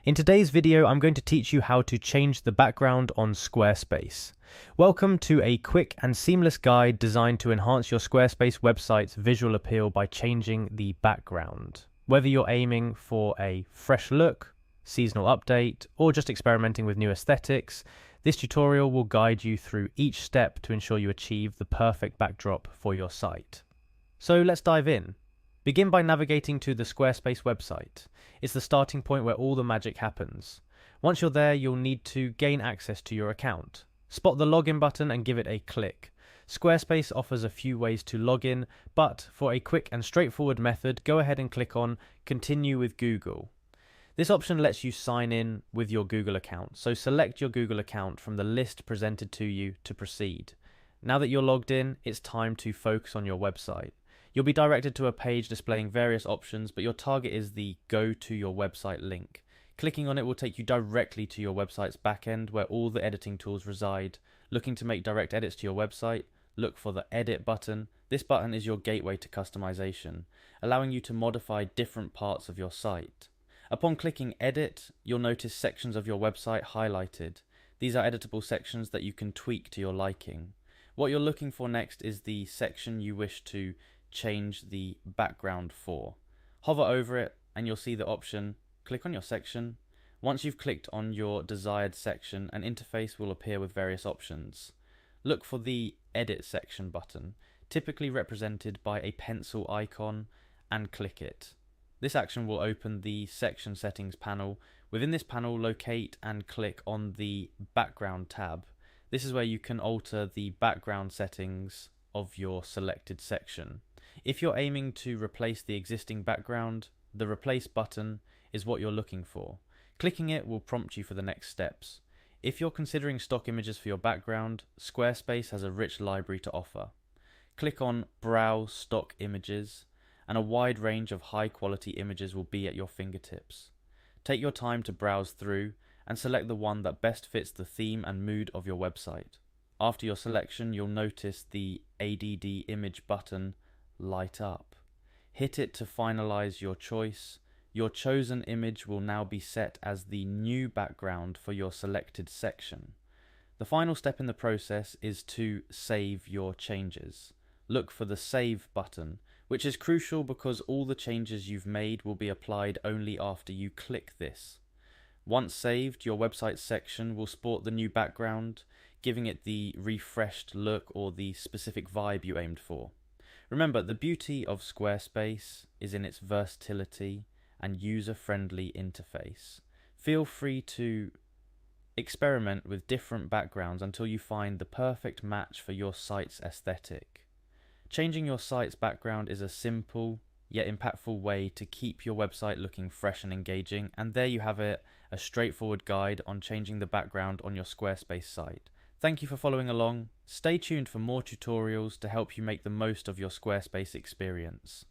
In today's video, I'm going to teach you how to change the background on Squarespace. Welcome to a quick and seamless guide designed to enhance your Squarespace website's visual appeal by changing the background. Whether you're aiming for a fresh look, seasonal update, or just experimenting with new aesthetics, this tutorial will guide you through each step to ensure you achieve the perfect backdrop for your site. So let's dive in. Begin by navigating to the Squarespace website. It's the starting point where all the magic happens. Once you're there, you'll need to gain access to your account. Spot the login button and give it a click. Squarespace offers a few ways to log in, but for a quick and straightforward method, go ahead and click on Continue with Google. This option lets you sign in with your Google account, so select your Google account from the list presented to you to proceed. Now that you're logged in, it's time to focus on your website. You'll be directed to a page displaying various options, but your target is the Go to Your Website link. Clicking on it will take you directly to your website's backend where all the editing tools reside. Looking to make direct edits to your website? Look for the Edit button. This button is your gateway to customization, allowing you to modify different parts of your site. Upon clicking Edit, you'll notice sections of your website highlighted. These are editable sections that you can tweak to your liking. What you're looking for next is the section you wish to change the background for. Hover over it and you'll see the option. Click on your section. Once you've clicked on your desired section, an interface will appear with various options. Look for the Edit section button, typically represented by a pencil icon, and click it. This action will open the section settings panel. Within this panel, locate and click on the Background tab. This is where you can alter the background settings of your selected section. If you're aiming to replace the existing background, the Replace button is what you're looking for. Clicking it will prompt you for the next steps. If you're considering stock images for your background, Squarespace has a rich library to offer. Click on Browse Stock Images, and a wide range of high-quality images will be at your fingertips. Take your time to browse through and select the one that best fits the theme and mood of your website. After your selection, you'll notice the ADD Image button light up. Hit it to finalize your choice. Your chosen image will now be set as the new background for your selected section. The final step in the process is to save your changes. Look for the Save button, which is crucial because all the changes you've made will be applied only after you click this. Once saved, your website section will sport the new background, giving it the refreshed look or the specific vibe you aimed for. Remember, the beauty of Squarespace is in its versatility and user-friendly interface. Feel free to experiment with different backgrounds until you find the perfect match for your site's aesthetic. Changing your site's background is a simple yet impactful way to keep your website looking fresh and engaging, and there you have it, a straightforward guide on changing the background on your Squarespace site. Thank you for following along. Stay tuned for more tutorials to help you make the most of your Squarespace experience.